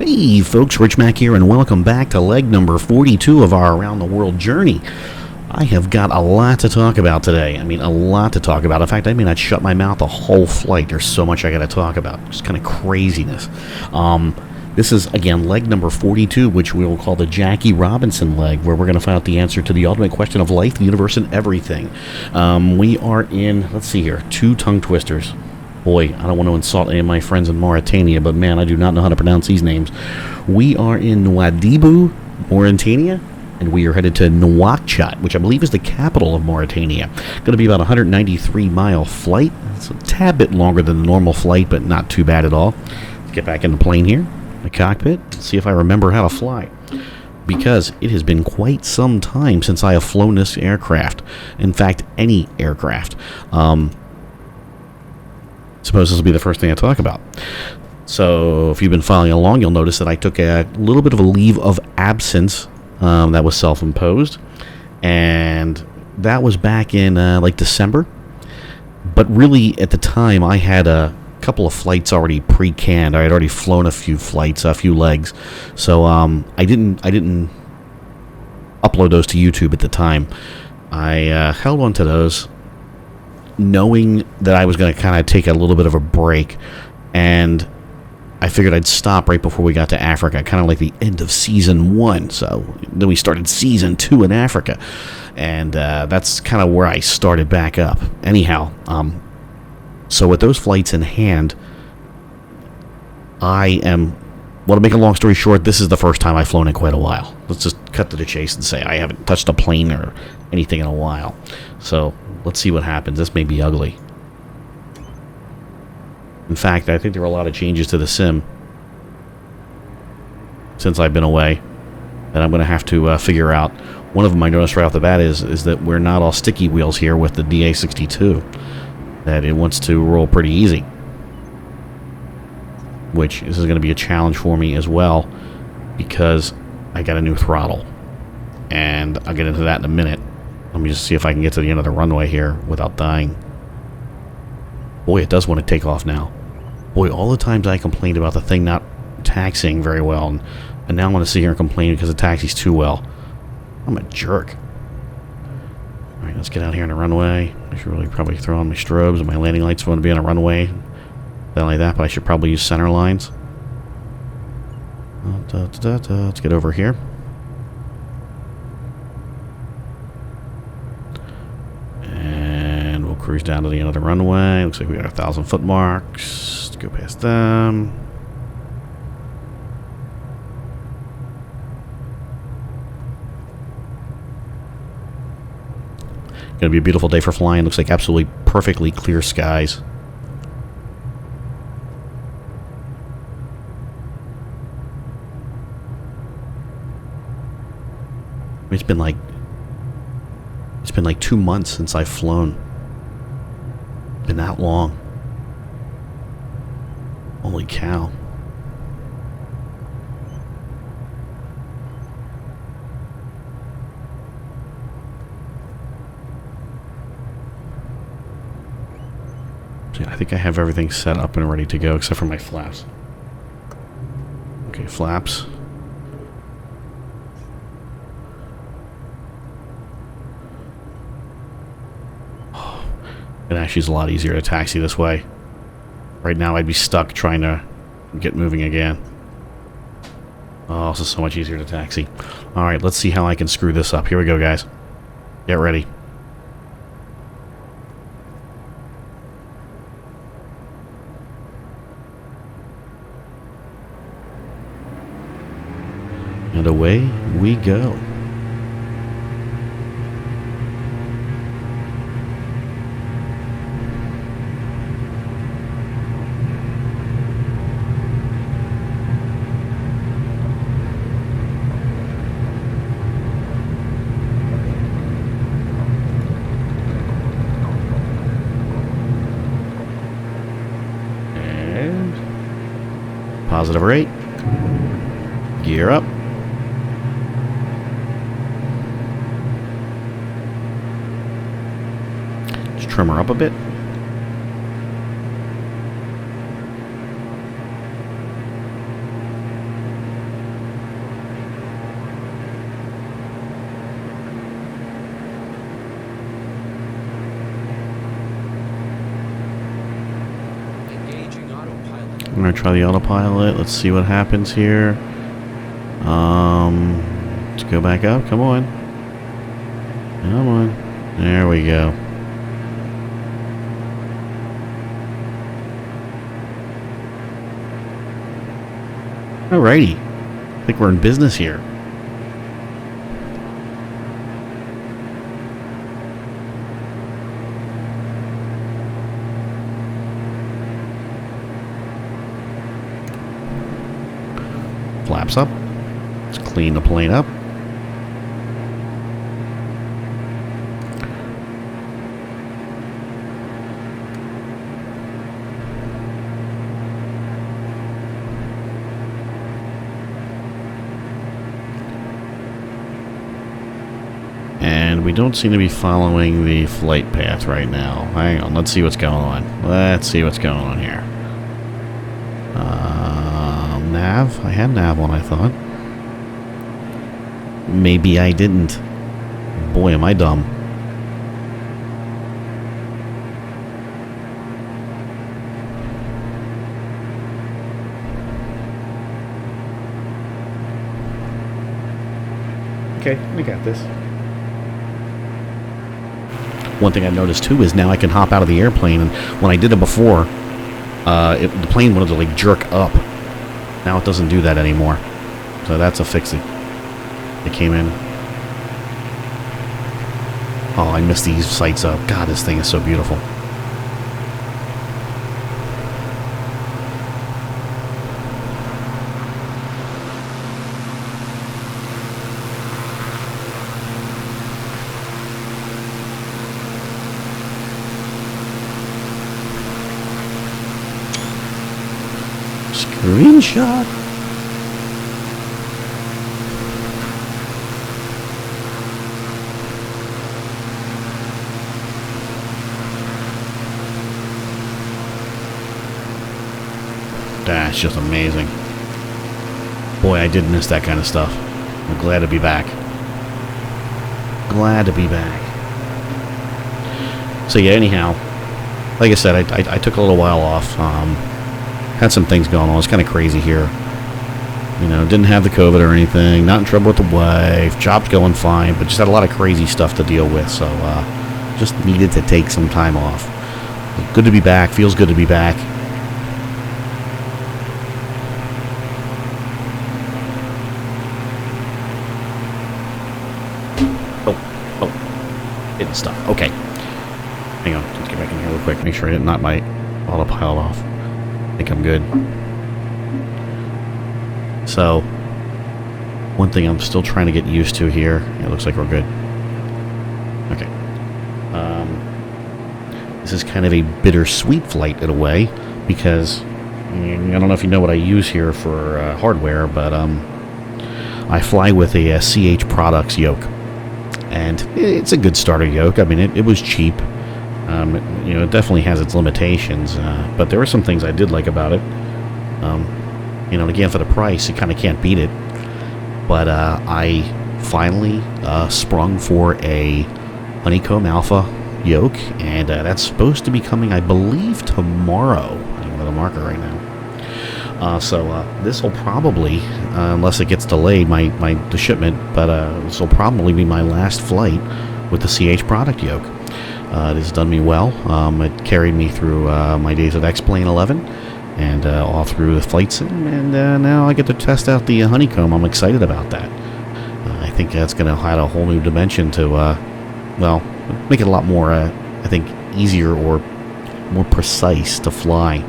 Hey folks, Rich Mac here, and welcome back to leg number 42 of our Around the World journey. I have got a lot to talk about today. I mean, a lot to talk about. In fact, I may not shut my mouth the whole flight. There's so much I got to talk about. Just kind of craziness. This is, again, leg number 42, which we will call the Jackie Robinson leg, where we're going to find out the answer to the ultimate question of life, the universe, and everything. We are in, let's see here, 2 tongue twisters. Boy, I don't want to insult any of my friends in Mauritania, but man, I do not know how to pronounce these names. We are in Nouadhibou, Mauritania, and we are headed to Nouakchott, which I believe is the capital of Mauritania. Going to be about a 193-mile flight. It's a tad bit longer than the normal flight, but not too bad at all. Let's get back in the plane here, the cockpit, see if I remember how to fly. Because it has been quite some time since I have flown this aircraft. In fact, any aircraft. Suppose this will be the first thing I talk about. So if you've been following along, you'll notice that I took a little bit of a leave of absence that was self-imposed, and that was back in like December. But really, at the time, I had a couple of flights already pre-canned. I had already flown a few flights, a few legs, so I didn't upload those to YouTube at the time. I held on to those, knowing that I was going to kind of take a little bit of a break, and I figured I'd stop right before we got to Africa, kind of like the end of season 1. So then we started season 2 in Africa, and that's kind of where I started back up. Anyhow, so with those flights in hand, well, to make a long story short, this is the first time I've flown in quite a while. Let's just cut to the chase and say I haven't touched a plane or anything in a while. So let's see what happens. This may be ugly. In fact, I think there are a lot of changes to the sim since I've been away that I'm going to have to figure out. One of them I noticed right off the bat is that we're not all sticky wheels here with the DA62. That it wants to roll pretty easy, which this is going to be a challenge for me as well, because I got a new throttle, and I'll get into that in a minute. Let me just see if I can get to the end of the runway here without dying. Boy, it does want to take off now. Boy, all the times I complained about the thing not taxiing very well, and now I want to sit here and complain because it taxis too well. I'm a jerk. Alright, let's get out here on the runway. I should really probably throw on my strobes and my landing lights if I want to be on a runway. Something like that, but I should probably use center lines. Let's get over here. And we'll cruise down to the end of the runway. Looks like we got 1,000-foot marks. Let's go past them. Gonna be a beautiful day for flying. Looks like absolutely perfectly clear skies. It's been like 2 months since I've flown. Been that long. Holy cow. I think I have everything set up and ready to go except for my flaps. Okay, flaps. It actually is a lot easier to taxi this way. Right now I'd be stuck trying to get moving again. Oh, this is so much easier to taxi. Alright, let's see how I can screw this up. Here we go, guys. Get ready. And away we go. And positive rate. Gear up. Trim her up a bit. Alright, try the autopilot. Let's see what happens here. Let's go back up. Come on. Come on. There we go. Alrighty. I think we're in business here. Flaps up. Let's clean the plane up. And we don't seem to be following the flight path right now. Hang on, let's see what's going on. Let's see what's going on here. Nav? I had nav on, I thought. Maybe I didn't. Boy, am I dumb. Okay, we got this. One thing I noticed too is now I can hop out of the airplane, and when I did it before, the plane wanted to like jerk up. Now it doesn't do that anymore. So that's a fix that came in. Oh, I missed these sights up. God, this thing is so beautiful. Screenshot. That's just amazing. Boy, I did miss that kind of stuff. I'm glad to be back. Glad to be back. So yeah, anyhow, like I said, I took a little while off. Had some things going on. It's kind of crazy here. You know, didn't have the COVID or anything. Not in trouble with the wife. Job's going fine, but just had a lot of crazy stuff to deal with. So, just needed to take some time off. Good to be back. Feels good to be back. Oh, hidden stuff. Okay. Hang on. Let's get back in here real quick. Make sure I didn't knock my autopilot off. I think I'm good. So, one thing I'm still trying to get used to here. It looks like we're good. Okay. This is kind of a bittersweet flight in a way, because I don't know if you know what I use here for hardware, but I fly with a CH Products yoke, and it's a good starter yoke. I mean, it was cheap. You know, it definitely has its limitations, but there were some things I did like about it. You know, and again, for the price, you kind of can't beat it. But I finally sprung for a Honeycomb Alpha yoke, and that's supposed to be coming, I believe, tomorrow. I don't know the marker right now. So this will probably, unless it gets delayed, the shipment, but this will probably be my last flight with the CH product yoke. It has done me well. It carried me through my days of X-Plane 11 and all through the flight sim, and now I get to test out the Honeycomb. I'm excited about that. I think that's going to add a whole new dimension to, well, make it a lot more, I think, easier or more precise to fly.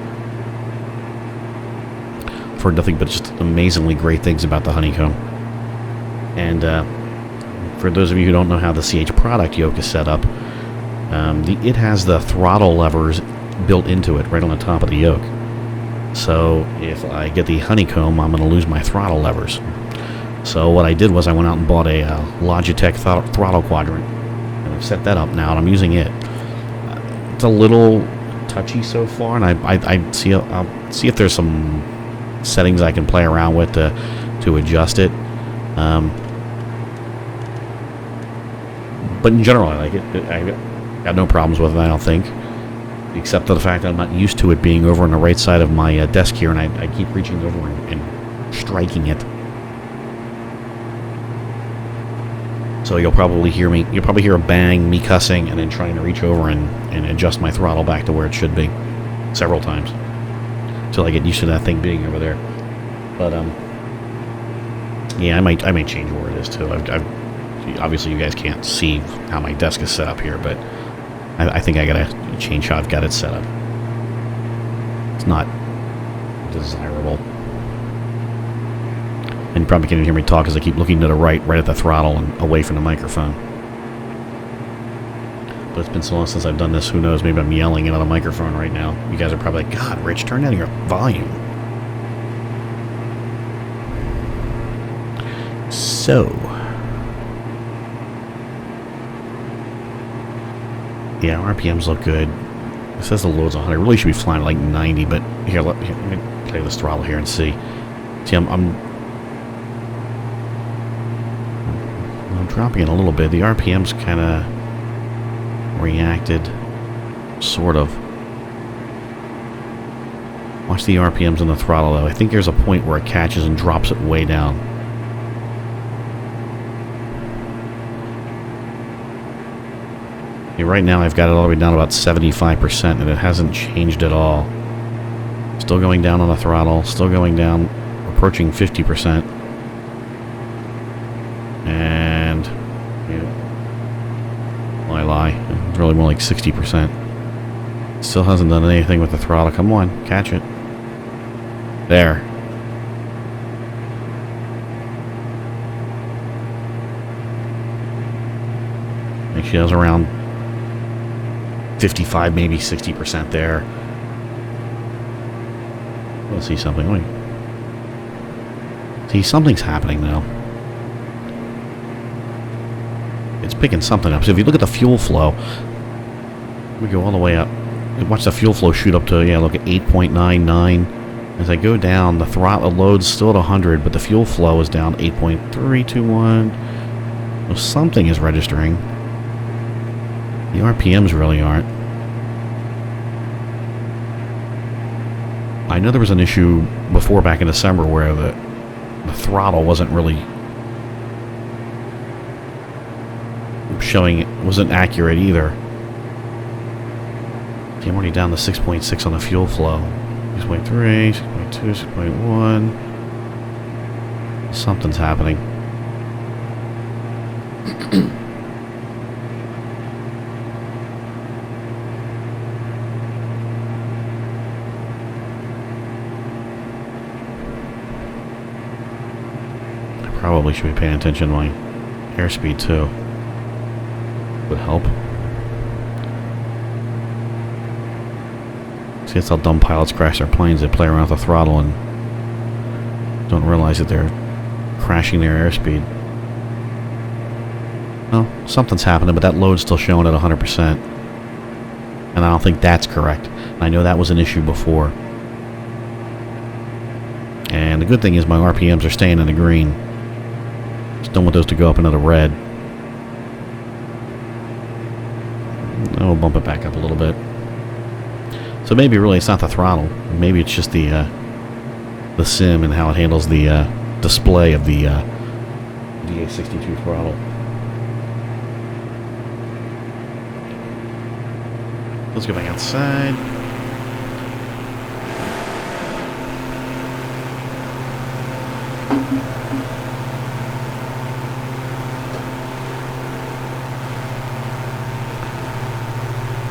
For nothing but just amazingly great things about the Honeycomb. And for those of you who don't know how the CH product yoke is set up, it has the throttle levers built into it right on the top of the yoke. So if I get the Honeycomb, I'm going to lose my throttle levers. So what I did was I went out and bought a Logitech throttle quadrant, and I've set that up now, and I'm using it. It's a little touchy so far, and I'll see if there's some settings I can play around with to adjust it. But in general, I like it. I got no problems with it, I don't think. Except for the fact that I'm not used to it being over on the right side of my desk here, and I keep reaching over and striking it. So you'll probably hear a bang, me cussing, and then trying to reach over and adjust my throttle back to where it should be several times until I get used to that thing being over there. But yeah, I might change where it is too. Obviously you guys can't see how my desk is set up here, but I think I gotta change how I've got it set up. It's not desirable. And you probably can't hear me talk because I keep looking to the right at the throttle and away from the microphone. But it's been so long since I've done this, who knows, maybe I'm yelling into the microphone right now. You guys are probably like, God, Rich, turn down your volume. So, yeah, RPMs look good. It says the load's 100. Really should be flying at like 90, but here, let me play this throttle here and see. See, I'm dropping it a little bit. The RPMs kind of reacted, sort of. Watch the RPMs on the throttle, though. I think there's a point where it catches and drops it way down. Yeah, right now I've got it all the way down to about 75%, and it hasn't changed at all. Still going down on the throttle, still going down, approaching 50%. And, yeah, I lie. It's really more like 60%. Still hasn't done anything with the throttle. Come on, catch it. There. I think she has around 55, maybe 60% there. We'll see something. Wait. See, something's happening now. It's picking something up. So if you look at the fuel flow, we go all the way up. Watch the fuel flow shoot up to, yeah, look at 8.99. As I go down, the throttle load's still at 100, but the fuel flow is down 8.321. So something is registering. The RPMs really aren't. I know there was an issue before back in December where the throttle wasn't really showing, it wasn't accurate either. See, I'm already down to 6.6 on the fuel flow. 6.3, 6.2, 6.1. Something's happening. Probably should be paying attention to my airspeed too. Would help. See, that's how dumb pilots crash their planes. They play around with the throttle and don't realize that they're crashing their airspeed. Well, something's happening, but that load's still showing at 100%. And I don't think that's correct. I know that was an issue before. And the good thing is my RPMs are staying in the green. Don't want those to go up into the red. I'll bump it back up a little bit. So maybe really it's not the throttle. Maybe it's just the sim and how it handles the display of the DA62 throttle. Let's go back outside.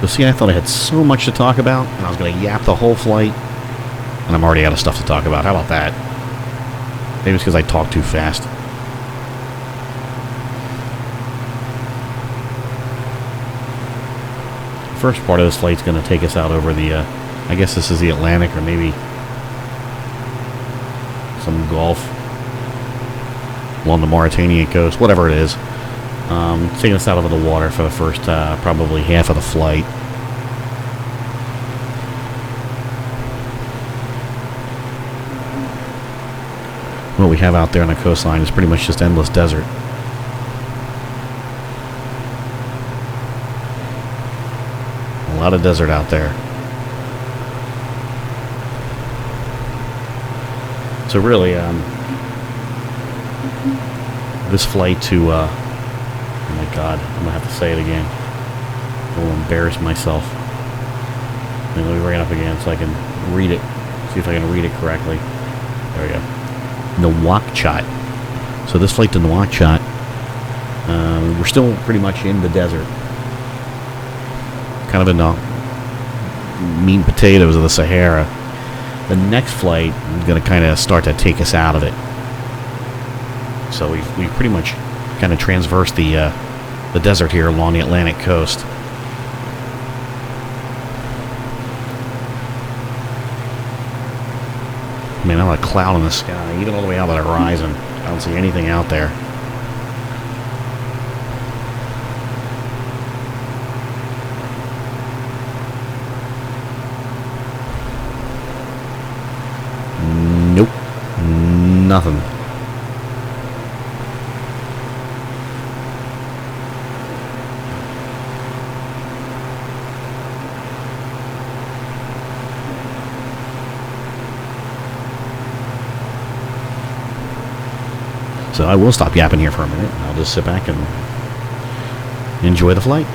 So see, I thought I had so much to talk about, and I was going to yap the whole flight, and I'm already out of stuff to talk about. How about that? Maybe it's because I talk too fast. The first part of this flight's going to take us out over the, I guess this is the Atlantic, or maybe some Gulf along the Mauritania coast, whatever it is. Taking us out over the water for the first probably half of the flight. What we have out there on the coastline is pretty much just endless desert. A lot of desert out there. So really, this flight to, oh my god, I'm going to have to say it again. I will embarrass myself. Let me bring it up again so I can read it. See if I can read it correctly. There we go. Nouakchott. So this flight to Nouakchott, we're still pretty much in the desert. Kind of in the meat and potatoes of the Sahara. The next flight is going to kind of start to take us out of it. So we pretty much kind of traversed the desert here along the Atlantic coast. Man, not a cloud in the sky, even all the way out to the horizon. I don't see anything out there. Nope. Nothing. So I will stop yapping here for a minute. I'll just sit back and enjoy the flight.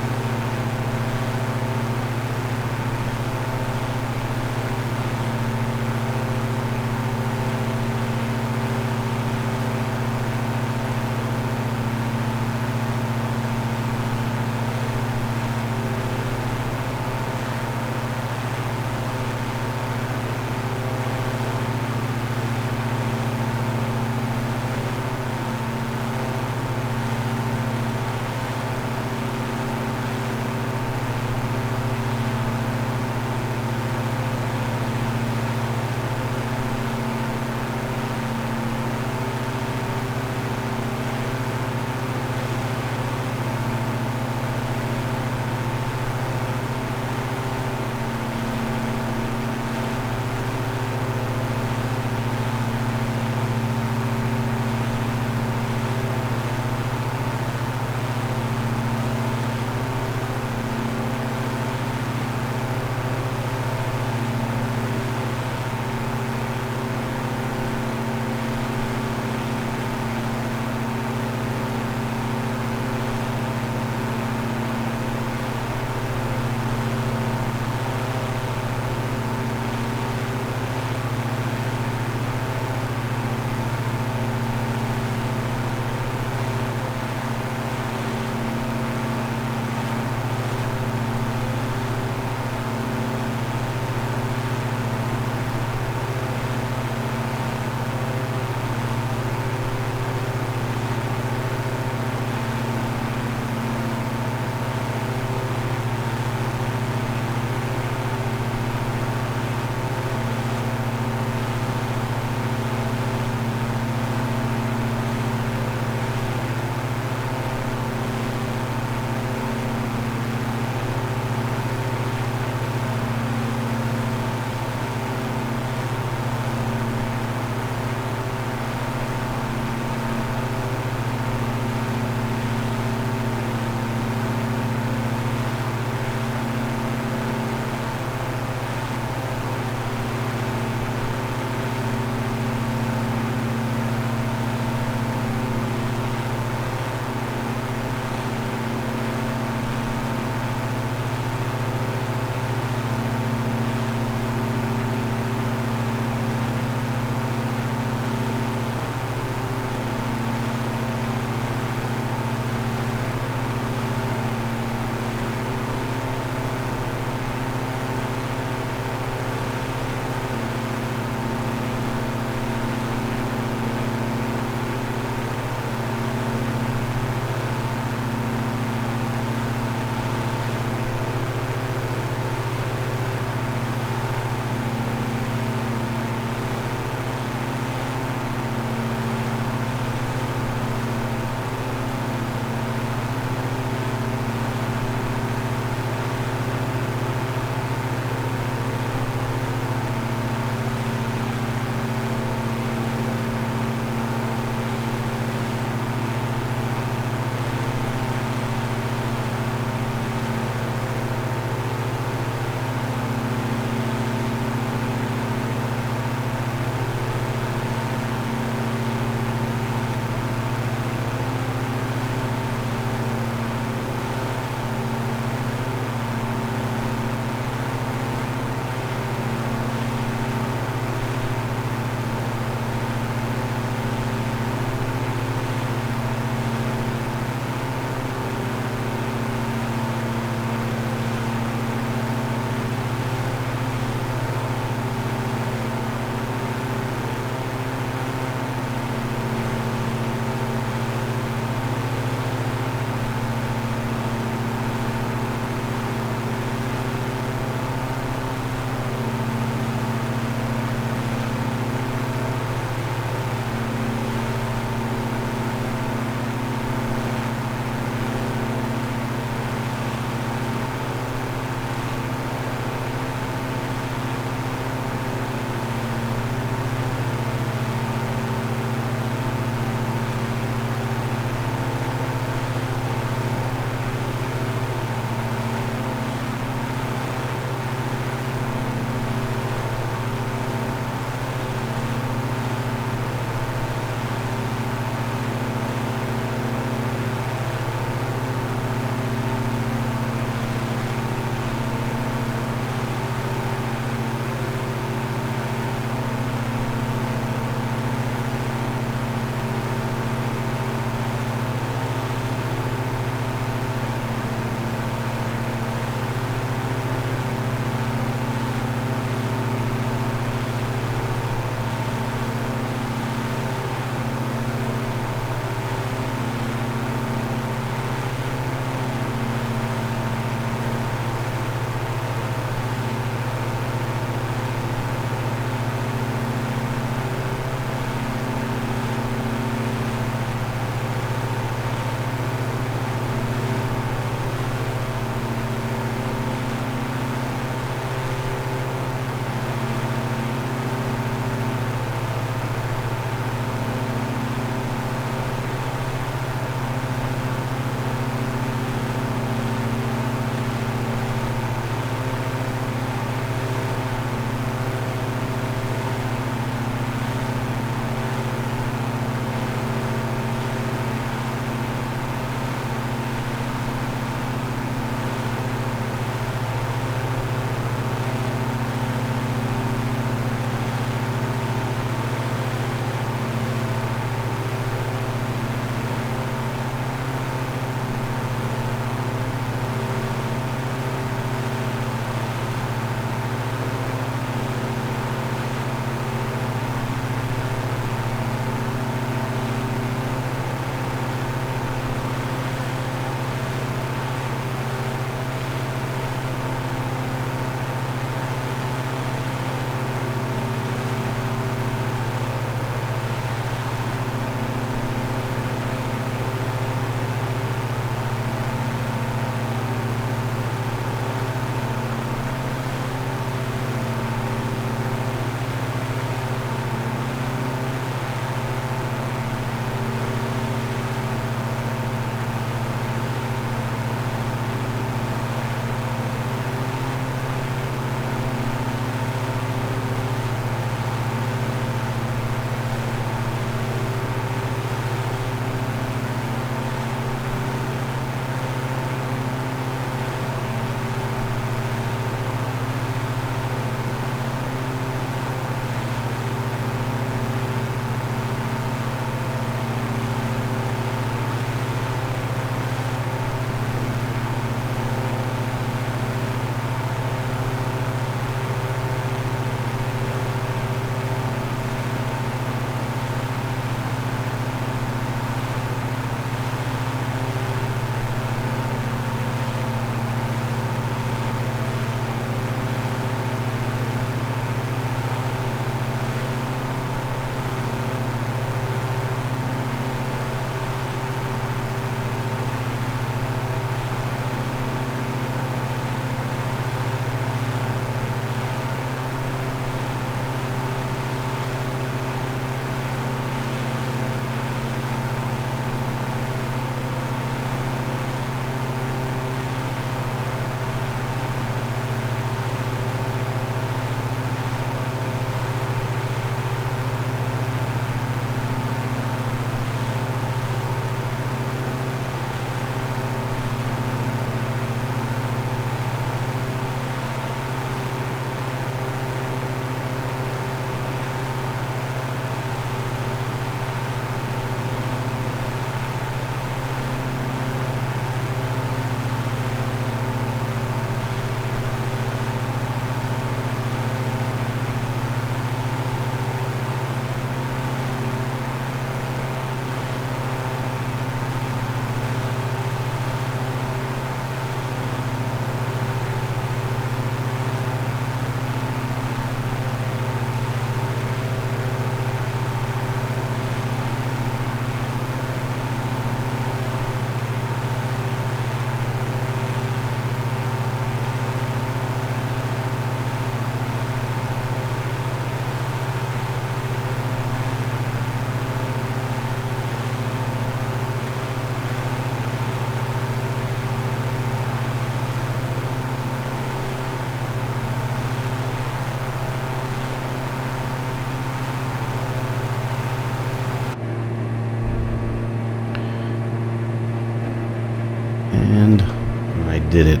did it.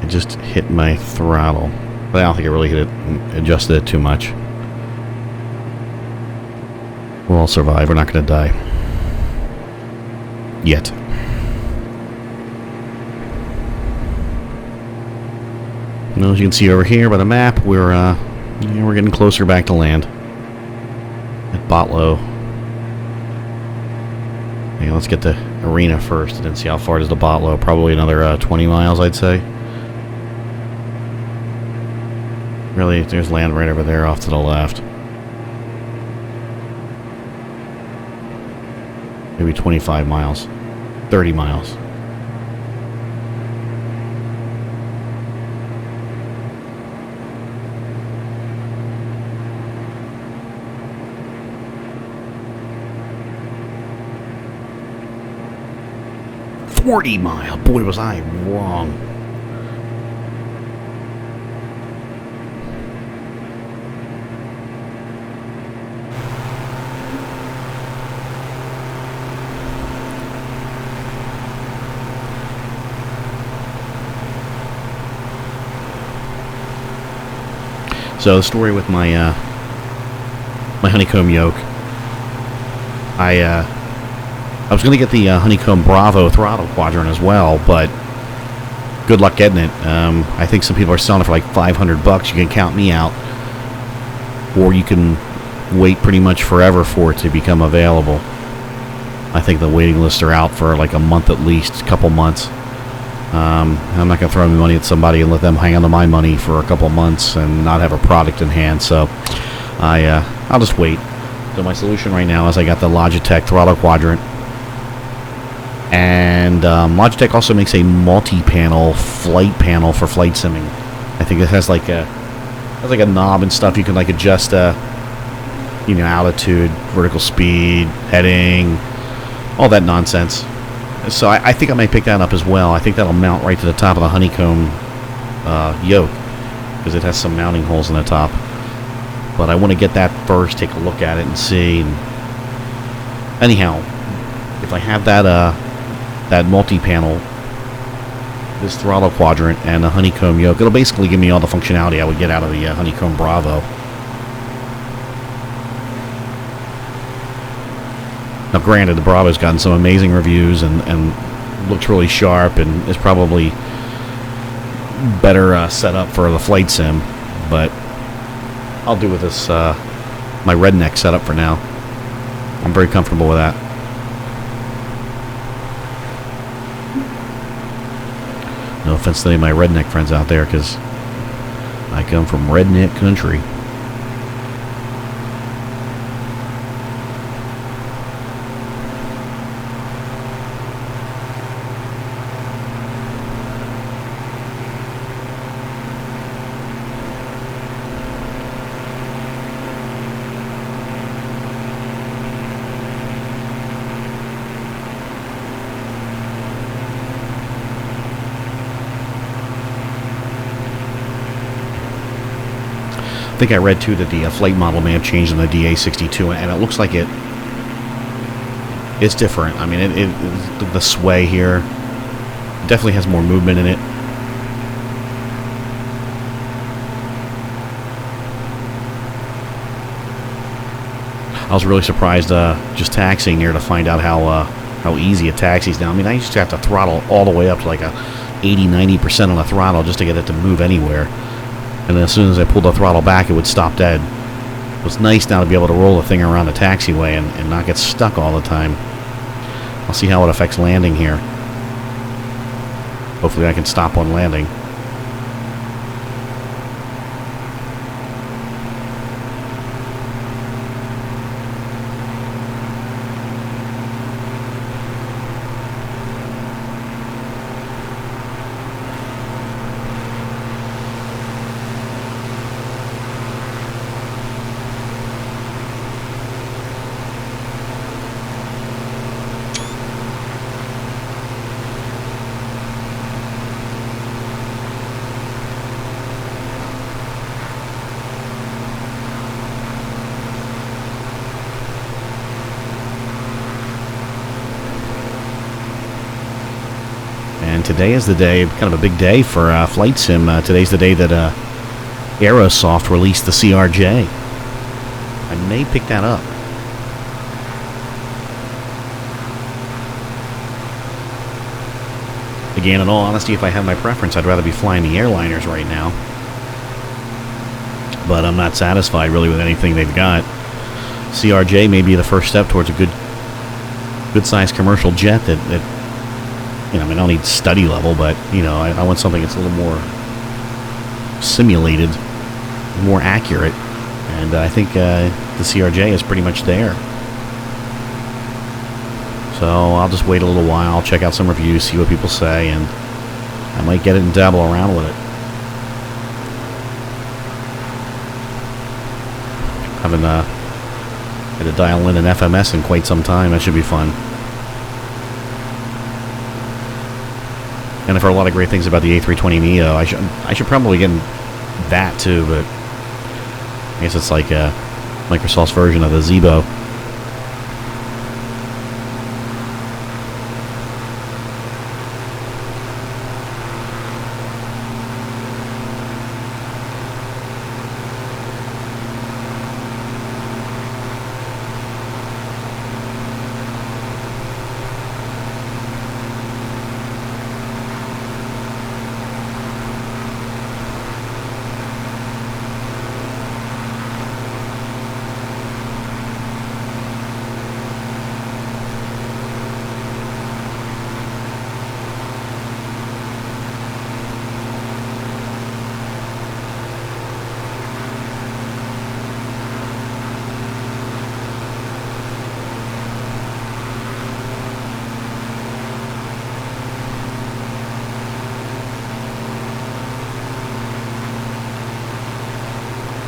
It just hit my throttle. But I don't think it really hit it, adjusted it too much. We'll all survive. We're not going to die. Yet. Well, as you can see over here by the map, we're getting closer back to land. At Botlow. Okay, let's get the arena first and then see how far it is to Botlow. Probably another 20 miles, I'd say. Really, there's land right over there off to the left. Maybe 25 miles. 30 miles. $40 Boy, was I wrong. So the story with my my honeycomb yoke, I was going to get the honeycomb Bravo throttle quadrant as well, but good luck getting it. I think some people are selling it for like $500. You can count me out, or you can wait pretty much forever for it to become available. I think the waiting lists are out for like a month at least, a couple months. I'm not going to throw my money at somebody and let them hang on to my money for a couple months and not have a product in hand. So I'll just wait. So my solution right now is I got the Logitech throttle quadrant, and Logitech also makes a multi-panel flight panel for flight simming. I think it has like a knob and stuff you can like adjust altitude, vertical speed, heading, all that nonsense. So I think I might pick that up as well. I think that'll mount right to the top of the honeycomb yoke, because it has some mounting holes in the top. But I want to get that first, take a look at it and see. And anyhow, if I have that multi-panel, this throttle quadrant, and the honeycomb yoke, it'll basically give me all the functionality I would get out of the honeycomb Bravo. Now, granted, the Bravo's gotten some amazing reviews and looks really sharp and is probably better set up for the flight sim, but I'll do with this my redneck setup for now. I'm very comfortable with that. No offense to any of my redneck friends out there, because I come from redneck country. I think I read too that the flight model may have changed in the DA62, and it looks like it's different. I mean, the sway here definitely has more movement in it. I was really surprised just taxiing here to find out how easy a taxi's now. I mean, I used to have to throttle all the way up to like a 80-90% on the throttle just to get it to move anywhere. And then as soon as I pulled the throttle back, it would stop dead. It's nice now to be able to roll the thing around the taxiway and not get stuck all the time. I'll see how it affects landing here. Hopefully I can stop on landing. today is the day, kind of a big day for Flight Sim. Today's the day that Aerosoft released the CRJ. I may pick that up. Again, in all honesty, if I have my preference, I'd rather be flying the airliners right now. But I'm not satisfied really with anything they've got. CRJ may be the first step towards a good-sized commercial jet that you know, I mean, I don't need study level, but you know, I want something that's a little more simulated, more accurate, and I think the CRJ is pretty much there. So I'll just wait a little while, check out some reviews, see what people say, and I might get it and dabble around with it. Haven't had to dial in an FMS in quite some time. That should be fun. And I've heard a lot of great things about the A320neo. I should probably get that too, but I guess it's like Microsoft's version of the Zibo.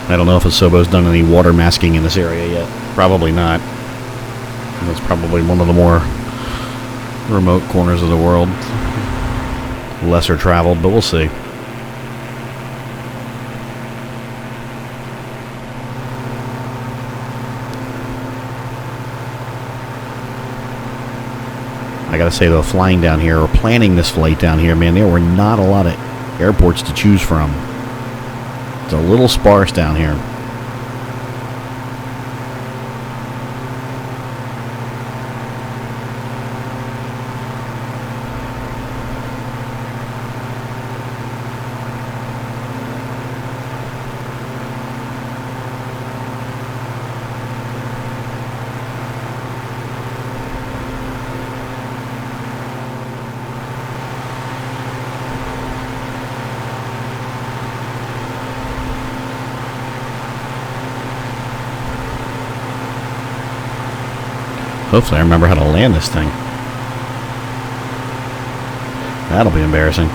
I don't know if Asobo's done any water masking in this area yet. Probably not. That's probably one of the more remote corners of the world. Lesser traveled, but we'll see. I gotta say though, flying down here, or planning this flight down here, man, there were not a lot of airports to choose from. It's a little sparse down here. Hopefully I remember how to land this thing. That'll be embarrassing.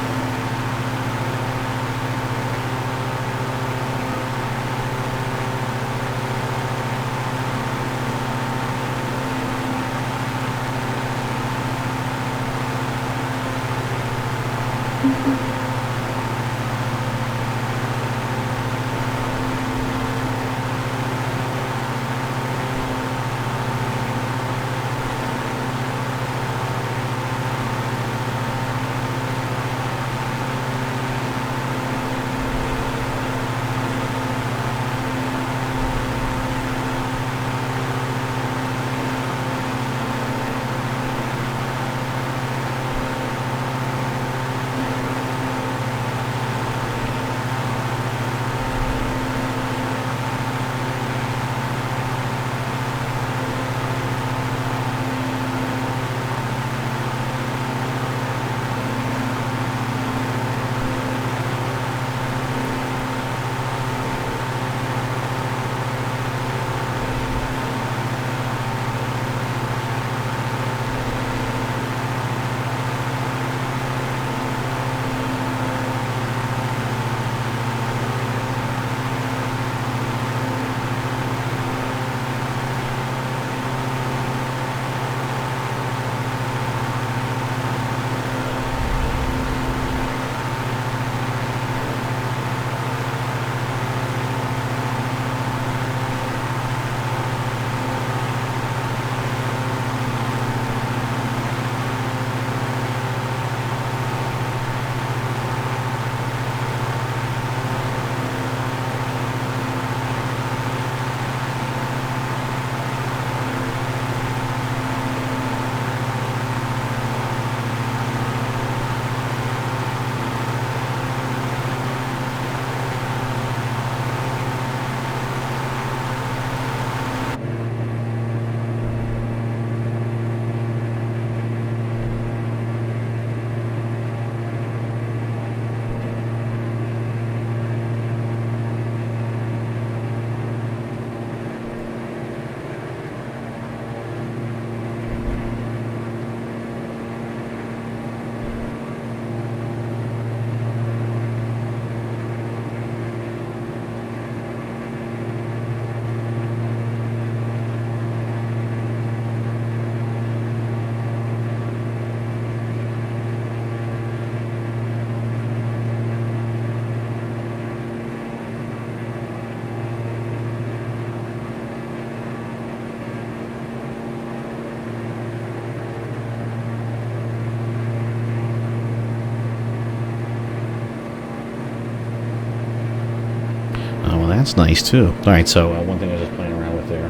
that's nice too. All right, so one thing I was just playing around with there.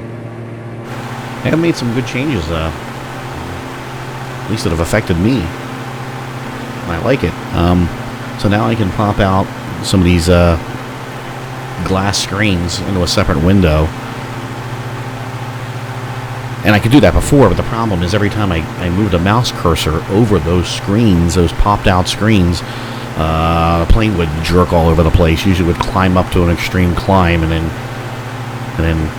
They have made some good changes. At least that have affected me. I like it. So now I can pop out some of these glass screens into a separate window. And I could do that before, but the problem is every time I moved a mouse cursor over those screens, those popped out screens, the plane would jerk all over the place. Usually would climb up to an extreme climb and then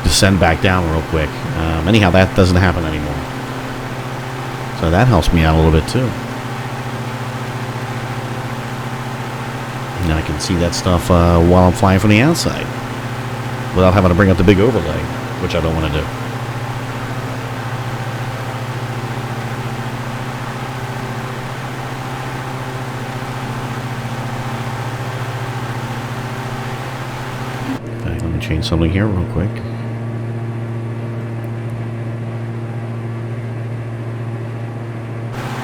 descend back down real quick. Anyhow, that doesn't happen anymore. So that helps me out a little bit too. And I can see that stuff while I'm flying from the outside without having to bring up the big overlay, which I don't want to do. Change something here real quick.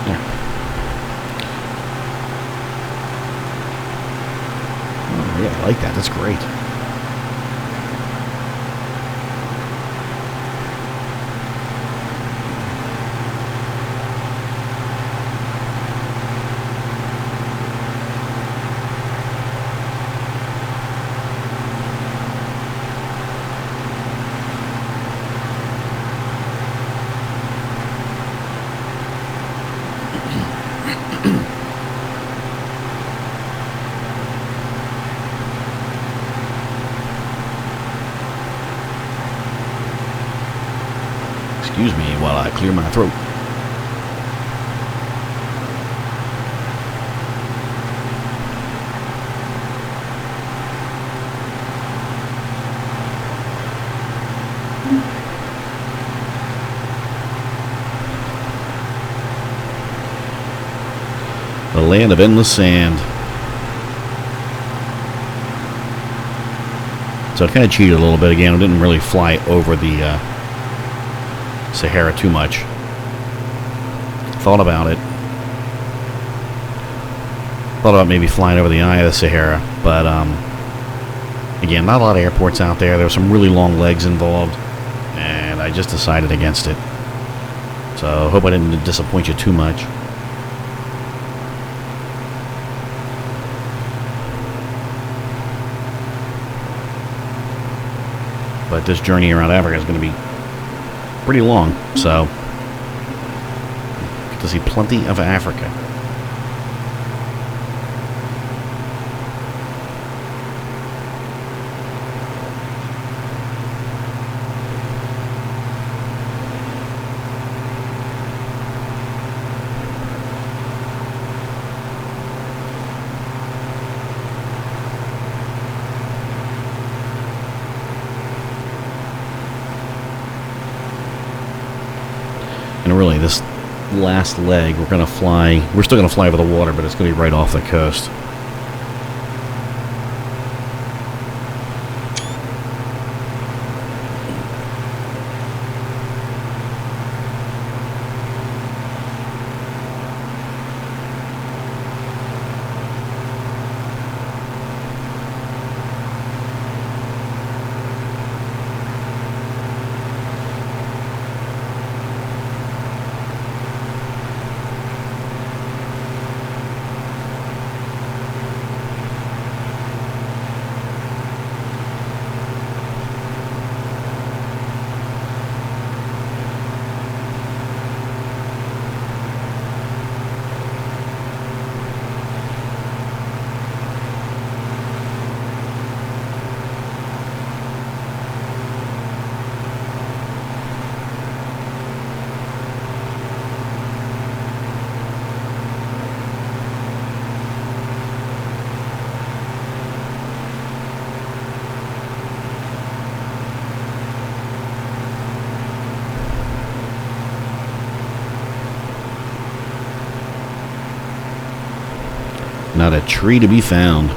Yeah. Oh, yeah, I like that. That's great. Excuse me while I clear my throat. The land of endless sand. So I kind of cheated a little bit again. I didn't really fly over the Sahara too much. Thought about it. Thought about maybe flying over the eye of the Sahara, but again, not a lot of airports out there. There were some really long legs involved, and I just decided against it. So I hope I didn't disappoint you too much. But this journey around Africa is going to be pretty long, so get to see plenty of Africa. And really, this last leg, we're still going to fly over the water, but it's going to be right off the coast. Not a tree to be found.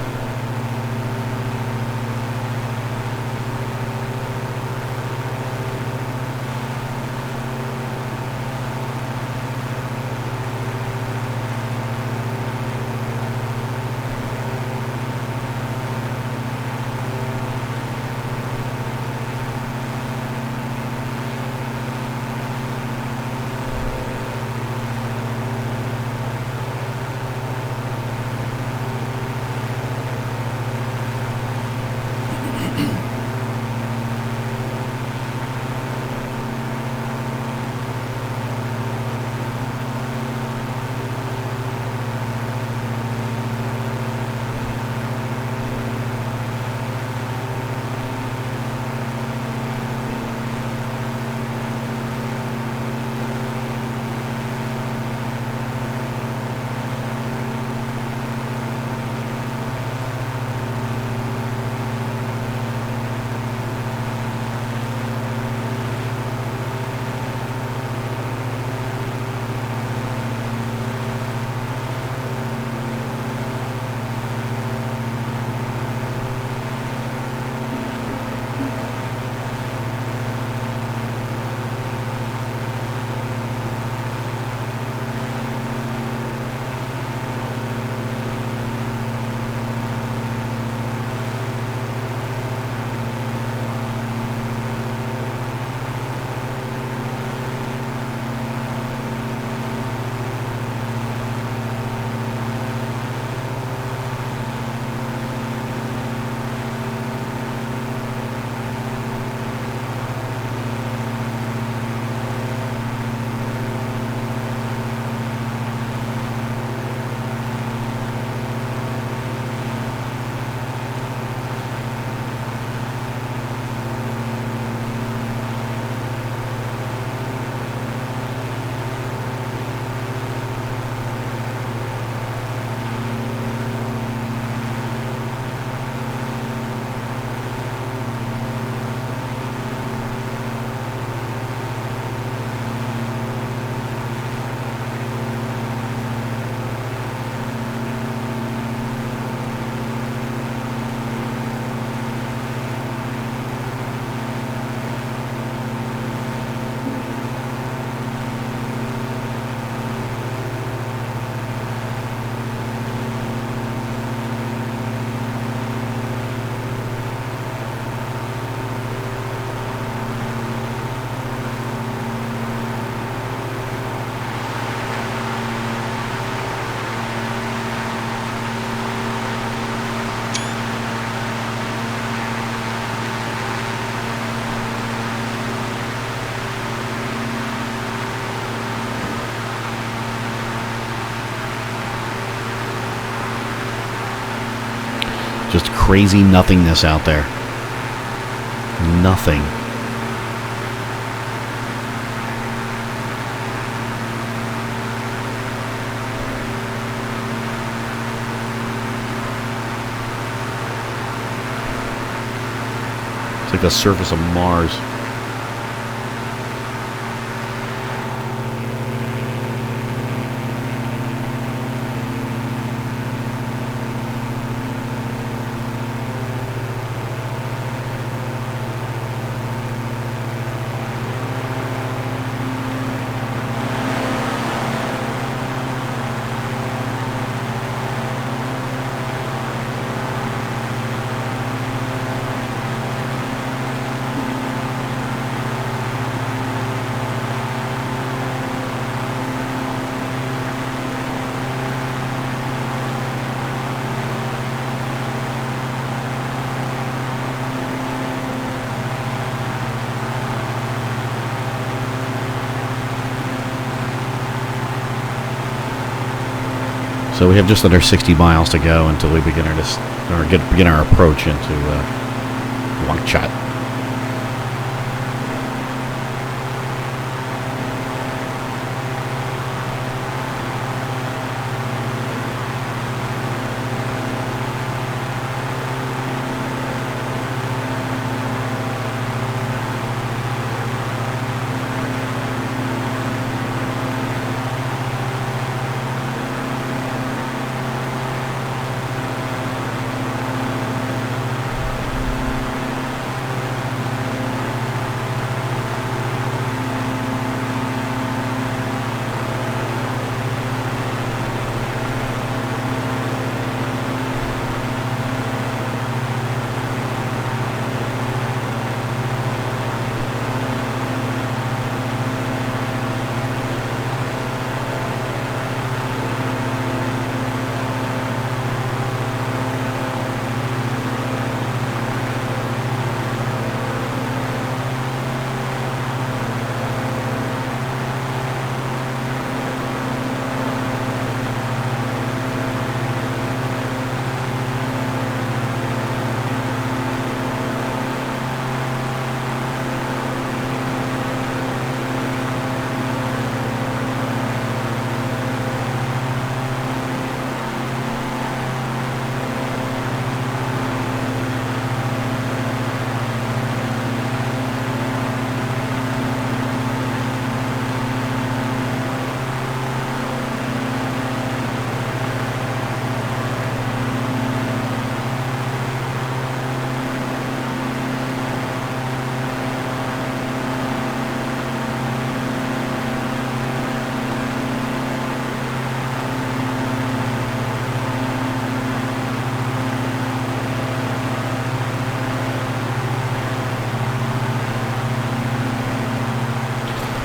Just crazy nothingness out there. Nothing. It's like the surface of Mars. So we have just under 60 miles to go until we begin our approach into Nouakchott.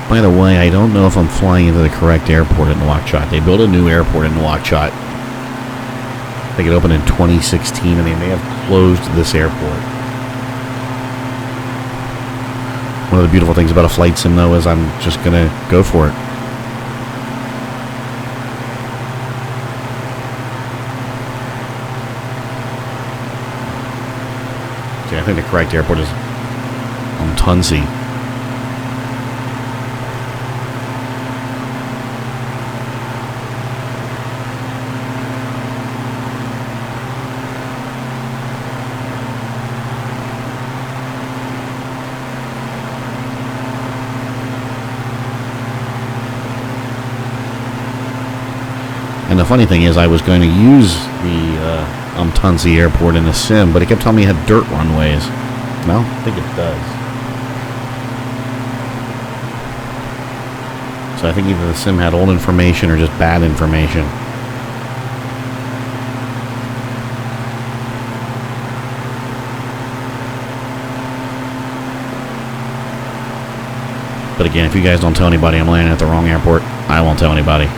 By the way, I don't know if I'm flying into the correct airport in Nouakchott. They built a new airport in Nouakchott. I think it opened in 2016, and they may have closed this airport. One of the beautiful things about a flight sim, though, is I'm just going to go for it. Okay, I think the correct airport is Mauritania. And the funny thing is, I was going to use the Mauritania airport in the sim, but it kept telling me it had dirt runways. No, I think it does. So I think either the sim had old information or just bad information. But again, if you guys don't tell anybody I'm landing at the wrong airport, I won't tell anybody.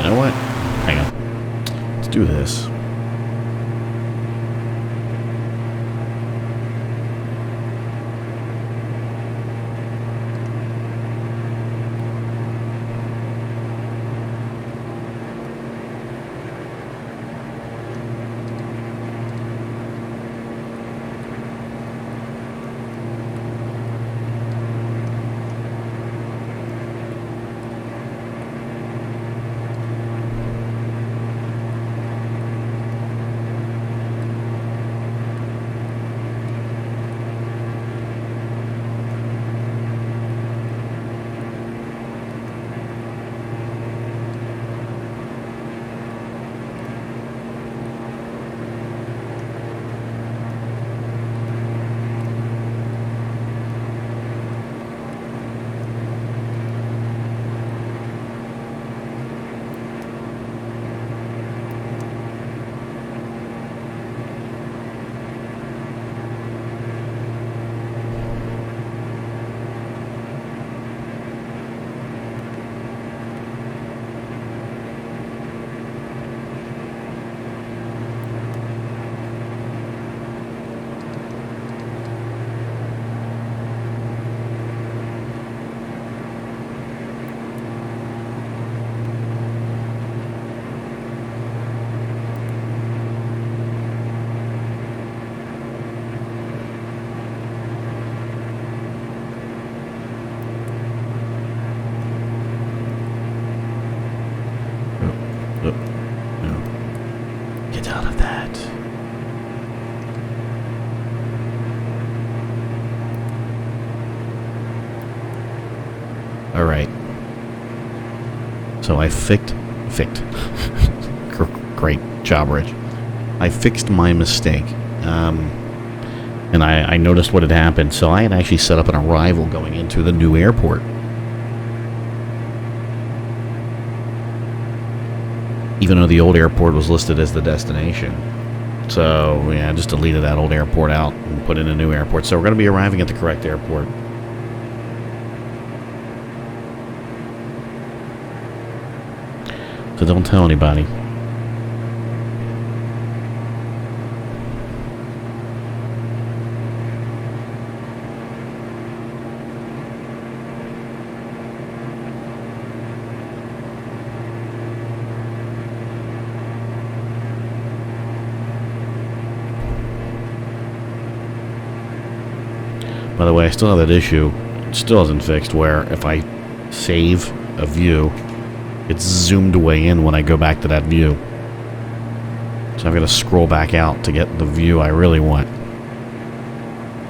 know what? Hang on. Let's do this. No. Get out of that. Alright. So I fixed. Great job, Rich. I fixed my mistake. And I noticed what had happened. So I had actually set up an arrival going into the new airport. Even though the old airport was listed as the destination. So, yeah, I just deleted that old airport out and put in a new airport. So we're going to be arriving at the correct airport. So don't tell anybody. By the way, I still have that issue. It still hasn't fixed where if I save a view, it's zoomed way in when I go back to that view. So I've got to scroll back out to get the view I really want.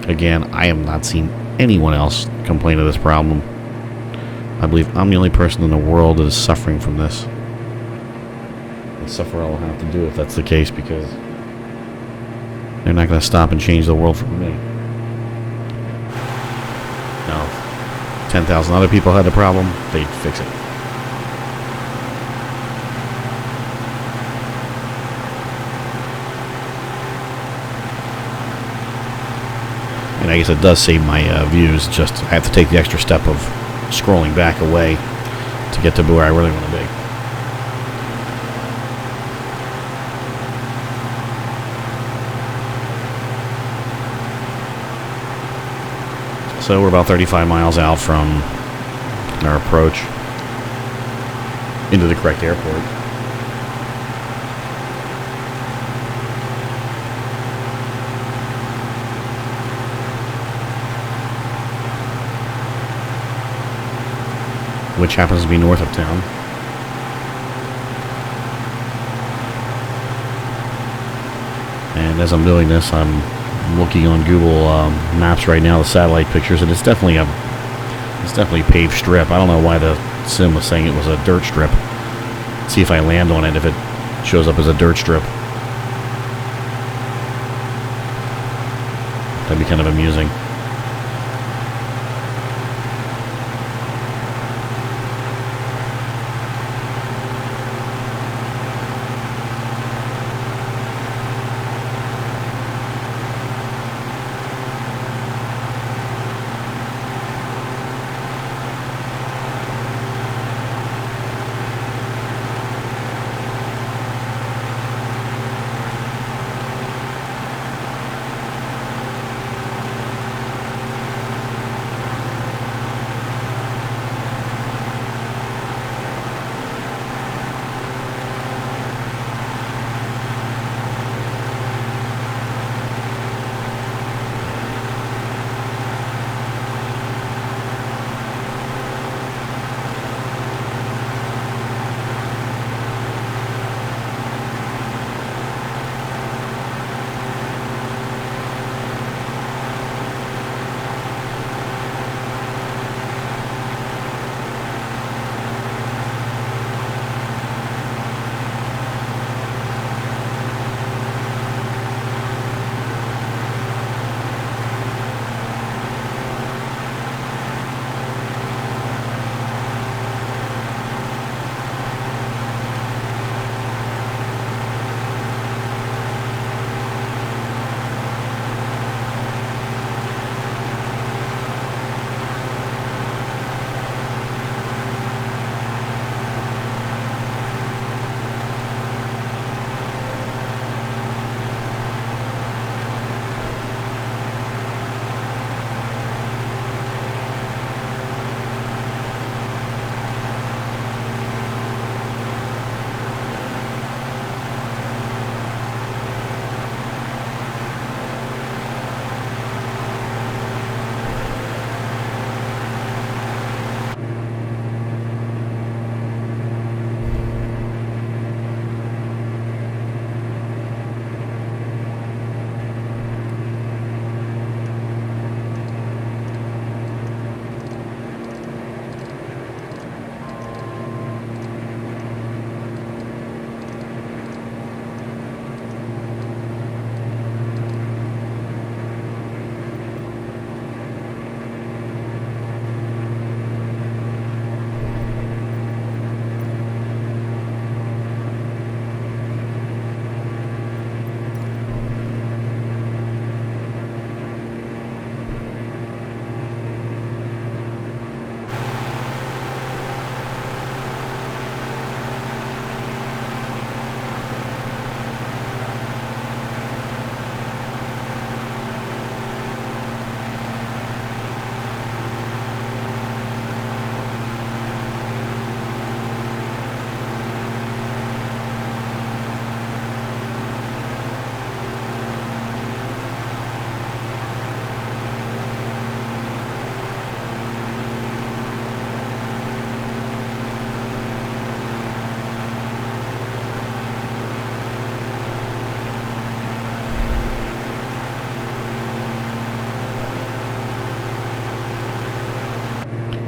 Again, I have not seen anyone else complain of this problem. I believe I'm the only person in the world that is suffering from this. And suffer I'll have to do if that's the case, because they're not going to stop and change the world for me. Now, 10,000 other people had the problem, they'd fix it. And I guess it does save my views, just I have to take the extra step of scrolling back away to get to where I really want to be. So we're about 35 miles out from our approach into the correct airport. Which happens to be north of town. And as I'm doing this, I'm looking on Google Maps right now, the satellite pictures, and it's definitely a paved strip. I don't know why the sim was saying it was a dirt strip. Let's see if I land on it, if it shows up as a dirt strip. That'd be kind of amusing.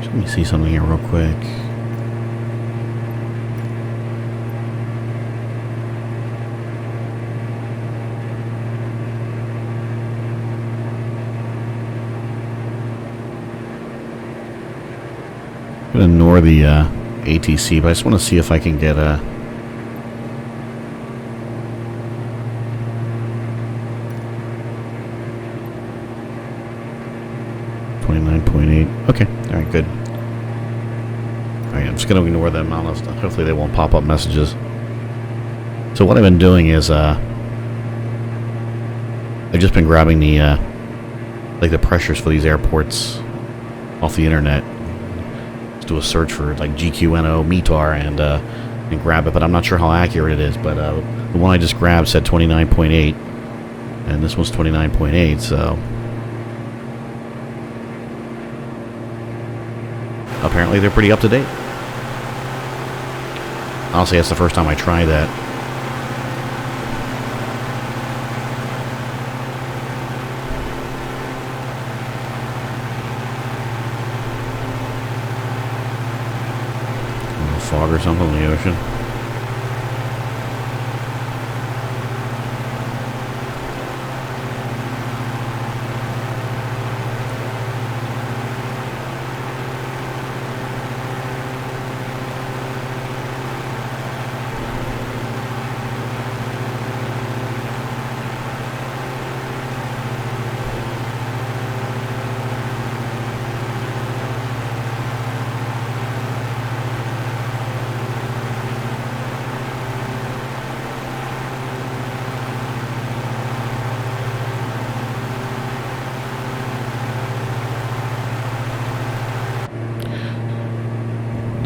Let me see something here real quick. I'm going to ignore the ATC, but I just want to see if I can get a... Okay, alright, good. Alright, I'm just going to ignore them. Hopefully they won't pop up messages. So what I've been doing is, I've just been grabbing the, like the pressures for these airports off the internet. Let's do a search for, like, GQNO, METAR, and grab it, but I'm not sure how accurate it is, but, the one I just grabbed said 29.8, and this one's 29.8, so... Apparently they're pretty up to date. Honestly, that's the first time I try that. A little fog or something in the ocean.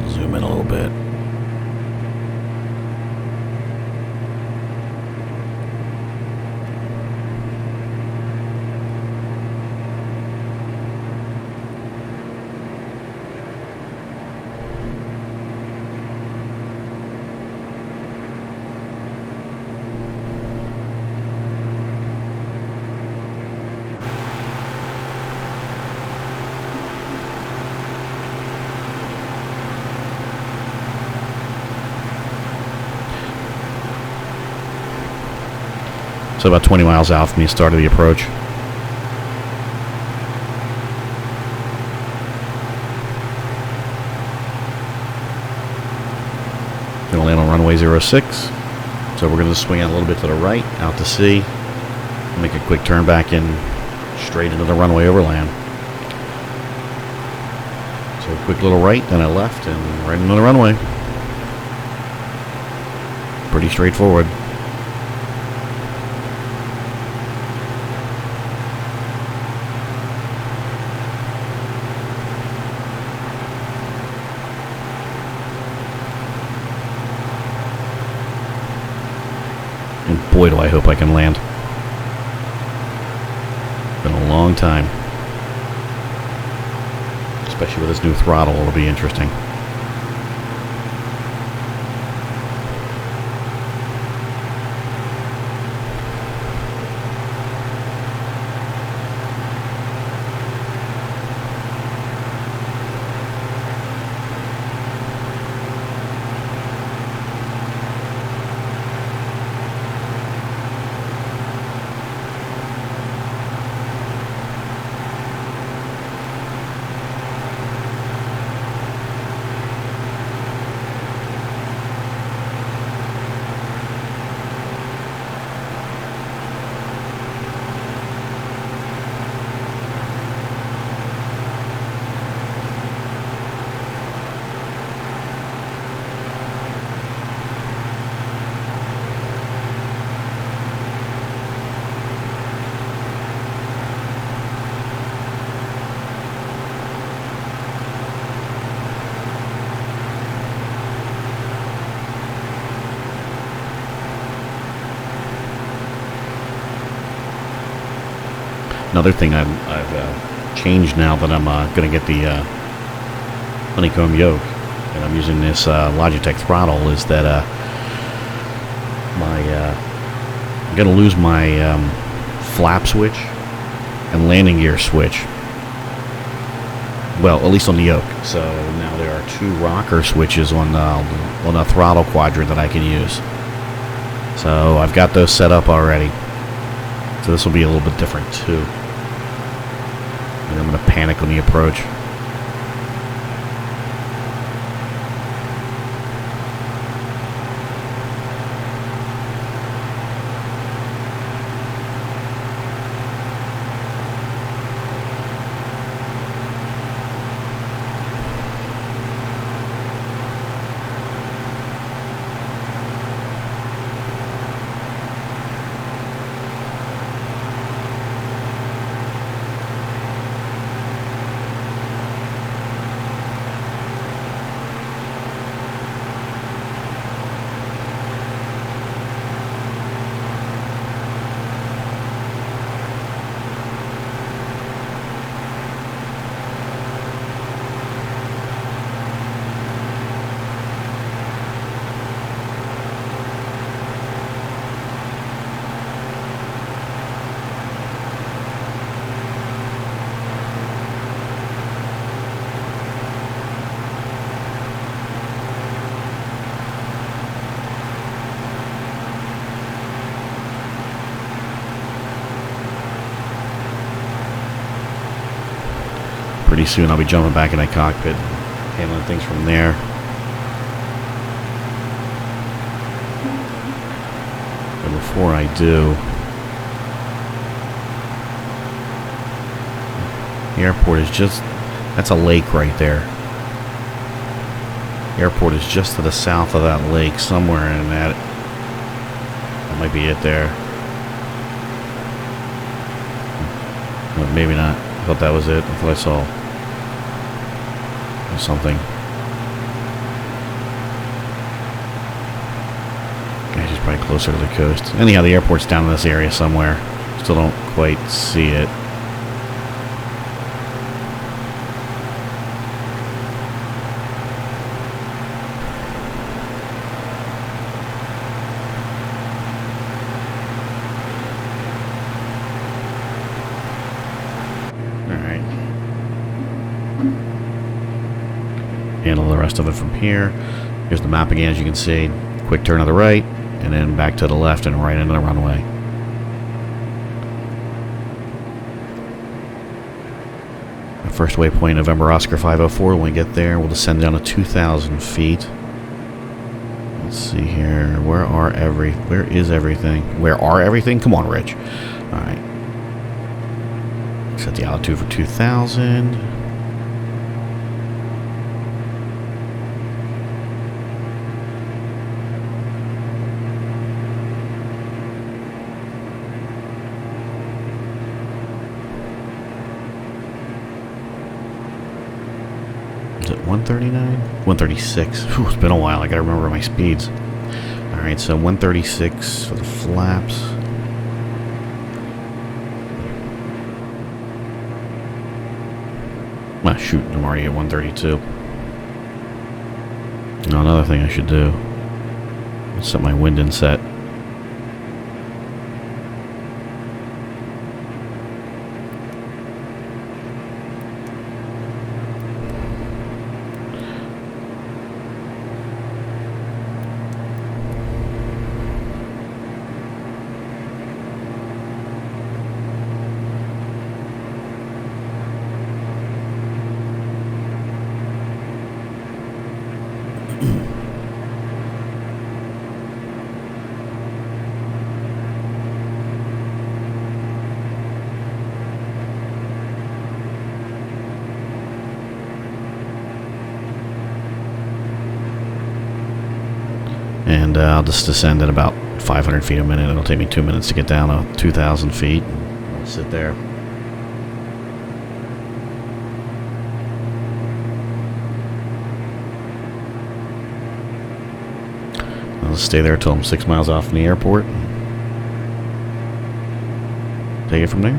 Zoom in a little bit. So about 20 miles out from the start of the approach. Gonna land on runway 06. So we're gonna swing out a little bit to the right, out to sea. Make a quick turn back in, straight into the runway overland. So a quick little right, then a left, and right into the runway. Pretty straightforward. And boy, do I hope I can land. Been a long time. Especially with this new throttle, it'll be interesting. Another thing I've changed now that I'm going to get the honeycomb yoke, and I'm using this Logitech throttle, is that I'm going to lose my flap switch and landing gear switch. well, at least on the yoke. So now there are 2 rocker switches on the throttle quadrant that I can use. So I've got those set up already. So this will be a little bit different too. And I'm going to panic on the approach. Pretty soon I'll be jumping back in that cockpit, handling things from there. But before I do, the airport is just, that's a lake right there. The airport is just to the south of that lake, somewhere in that. That might be it there. But maybe not. I thought that was it. I thought I saw something. Okay, she's probably closer to the coast. Anyhow, the airport's down in this area somewhere. Still don't quite see it. Handle the rest of it from here. Here's the map again, as you can see. Quick turn to the right, and then back to the left and right into the runway. Our first waypoint, November Oscar 504. When we get there, we'll descend down to 2,000 feet. Let's see here. Where is everything? Where are everything? Come on, Rich. Alright. Set the altitude for 2,000. Is it 139? 136. Whew, it's been a while. I gotta remember my speeds. Alright, so 136 for the flaps. Ah, shoot, I'm already at 132. Now, another thing I should do. Let's set my wind inset. And I'll just descend at about 500 feet a minute. It'll take me 2 minutes to get down to 2,000 feet. I'll sit there. I'll stay there till I'm 6 miles off from the airport. Take it from there.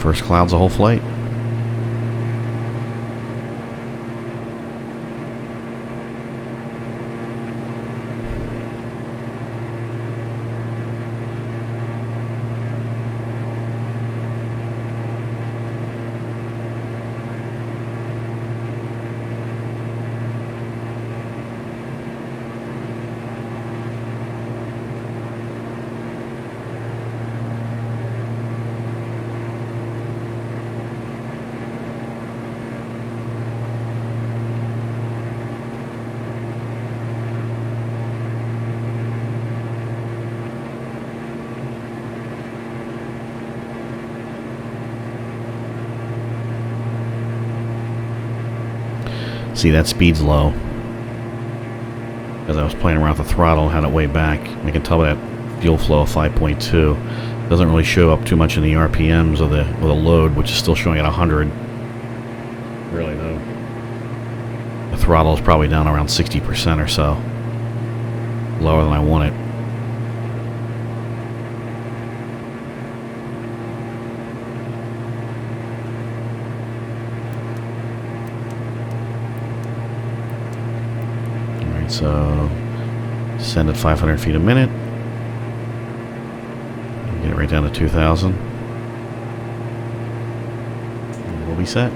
First clouds the whole flight. See, that speed's low. As I was playing around with the throttle, had it way back. I can tell by that fuel flow of 5.2. Doesn't really show up too much in the RPMs of the load, which is still showing at 100. Really though. The throttle is probably down around 60% or so. Lower than I want it. So, send at 500 feet a minute. Get it right down to 2,000. And we'll be set.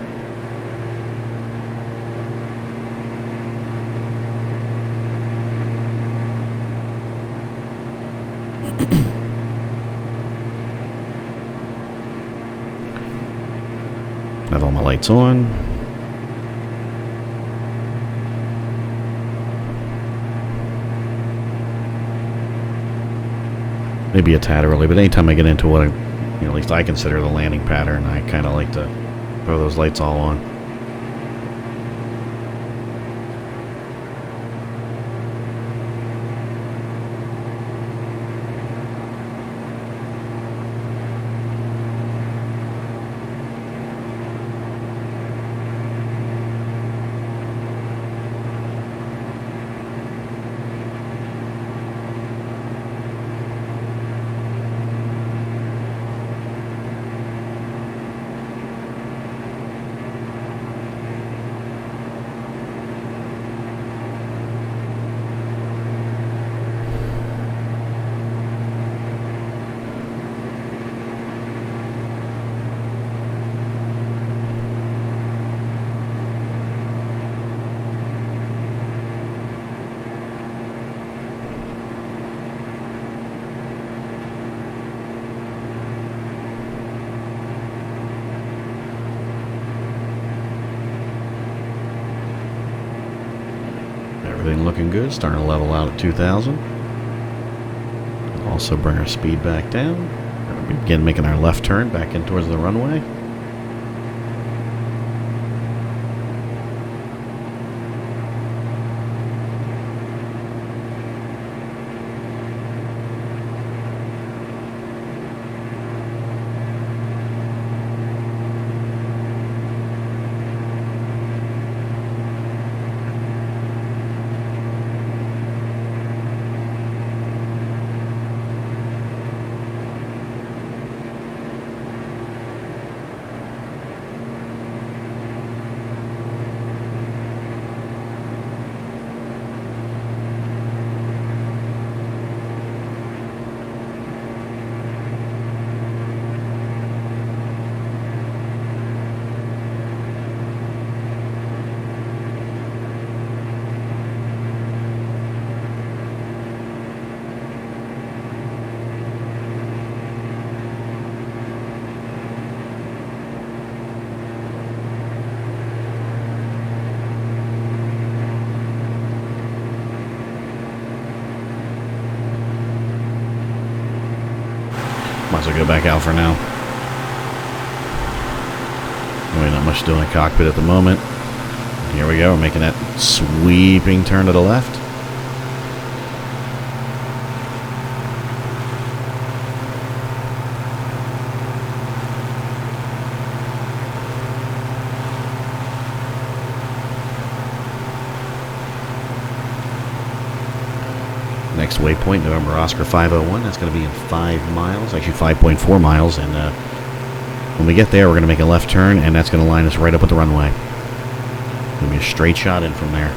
Have all my lights on. Maybe a tad early, but anytime I get into what at least I consider the landing pattern, I kind of like to throw those lights all on. Everything looking good. Starting to level out at 2,000. Also bring our speed back down. Begin making our left turn back in towards the runway. Might as well go back out for now. Really not much to do in the cockpit at the moment. Here we go, we're making that sweeping turn to the left. Next waypoint, November Oscar 501. That's going to be in 5 miles, actually 5.4 miles, and When we get there, we're going to make a left turn, and that's going to line us right up with the runway. Going to be a straight shot in from there.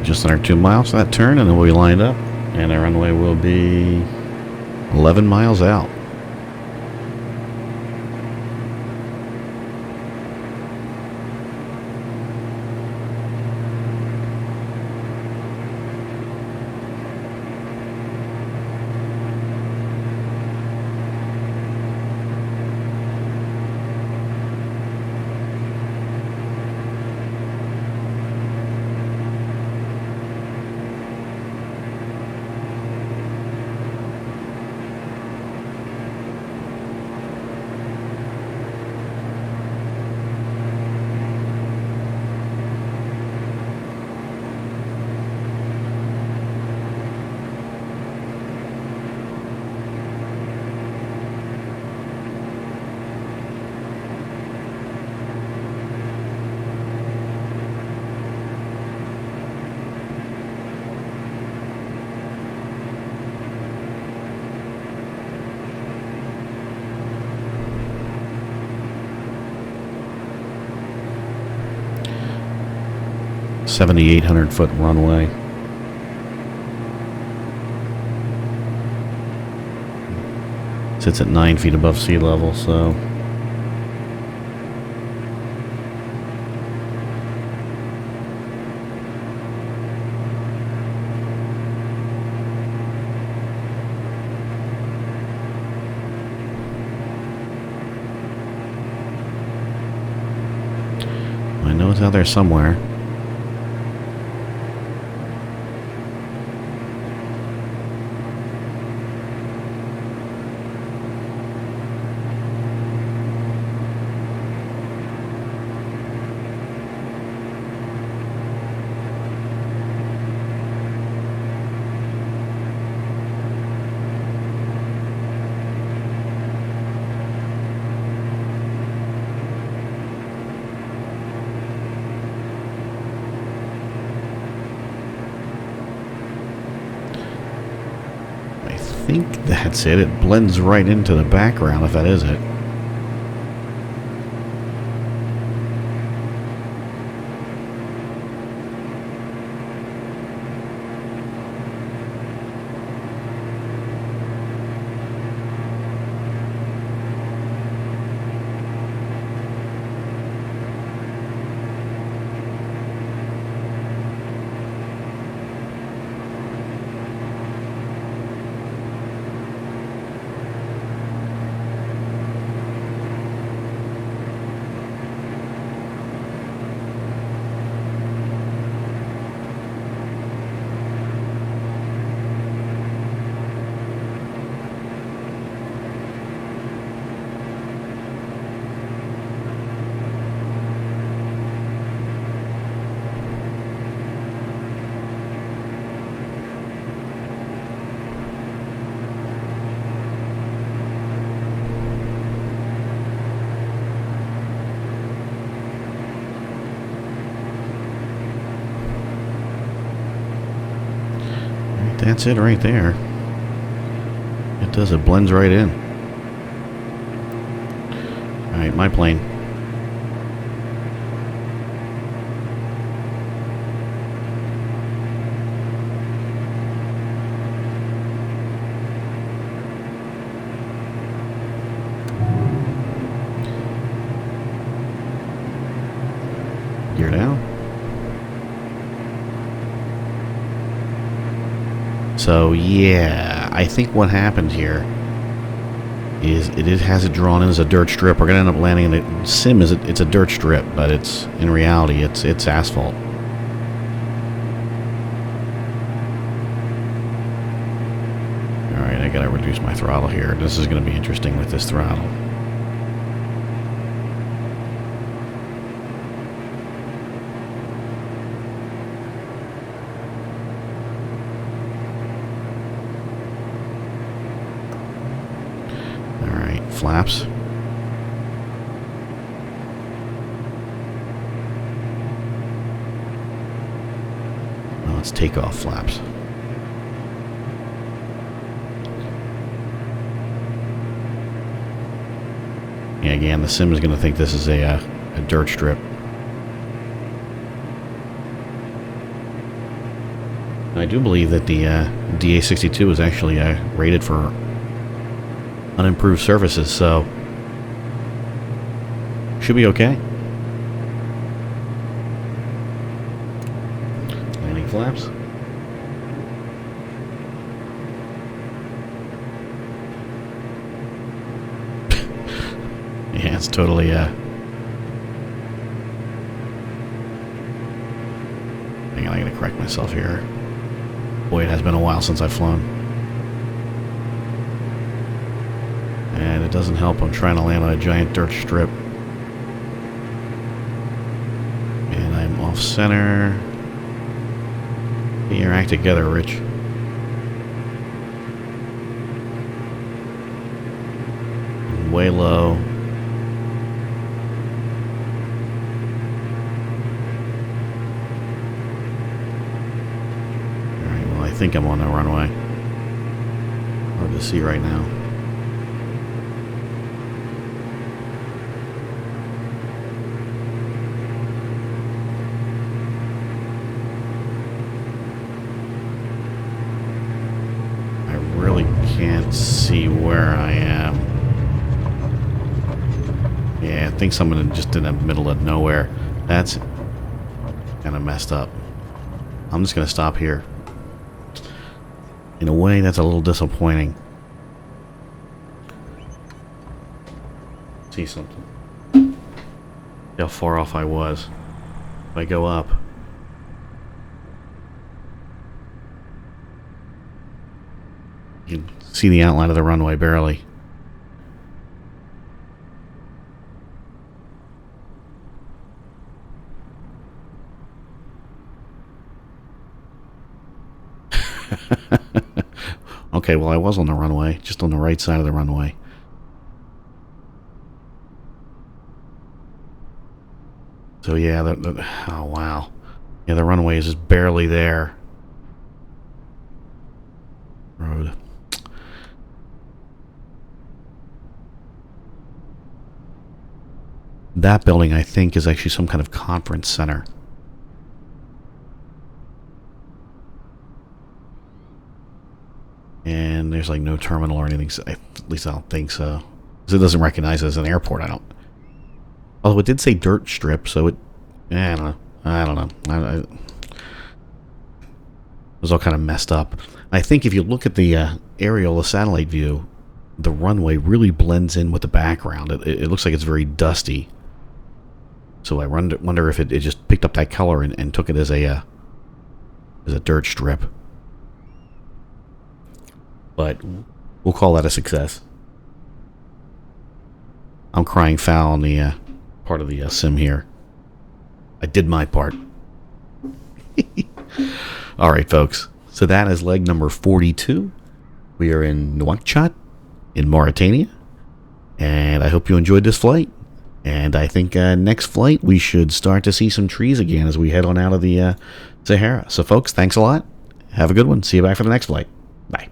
Just under 2 miles for that turn, and then we'll be lined up, and our runway will be 11 miles out. $7,800-foot runway. Sits at 9 feet above sea level, so I know it's out there somewhere. I think that's it. It blends right into the background, if that is it. that's it right there. It does, it blends right in. Alright, my plane. Gear down. So yeah, I think what happened here is it has it drawn in as a dirt strip. We're gonna end up landing in it. Sim is it's a dirt strip, but it's in reality it's asphalt. All right, I gotta reduce my throttle here. This is gonna be interesting with this throttle. Flaps. Well, let's take off flaps. Yeah, again, the sim is going to think this is a dirt strip. I do believe that the DA62 is actually rated for unimproved surfaces, so should be okay. Landing flaps. Yeah, it's totally hang on, I gotta correct myself here. Boy, it has been a while since I've flown. And it doesn't help. I'm trying to land on a giant dirt strip. And I'm off center. Get your act together, Rich. And way low. Alright, well, I think I'm on the runway. Hard to see right now. Can't see where I am. Yeah, I think someone just in the middle of nowhere. That's kind of messed up. I'm just going to stop here. In a way, that's a little disappointing. See something. See how far off I was. If I go up. You can see the outline of the runway barely. Okay, well, I was on the runway, just on the right side of the runway. So yeah, oh wow. Yeah, the runway is just barely there. Road. That building, I think, is actually some kind of conference center. And there's like no terminal or anything. So at least I don't think so. Because it doesn't recognize it as an airport, I don't. Although it did say dirt strip, so it... I don't know. It was all kind of messed up. I think if you look at the aerial, the satellite view, the runway really blends in with the background. It looks like it's very dusty. So I wonder if it just picked up that color and took it as a dirt strip. But we'll call that a success. I'm crying foul on the part of the sim here. I did my part. All right, folks. So that is leg number 42. We are in Nouakchott, in Mauritania. And I hope you enjoyed this flight. And I think next flight we should start to see some trees again as we head on out of the Sahara. So, folks, thanks a lot. Have a good one. See you back for the next flight. Bye.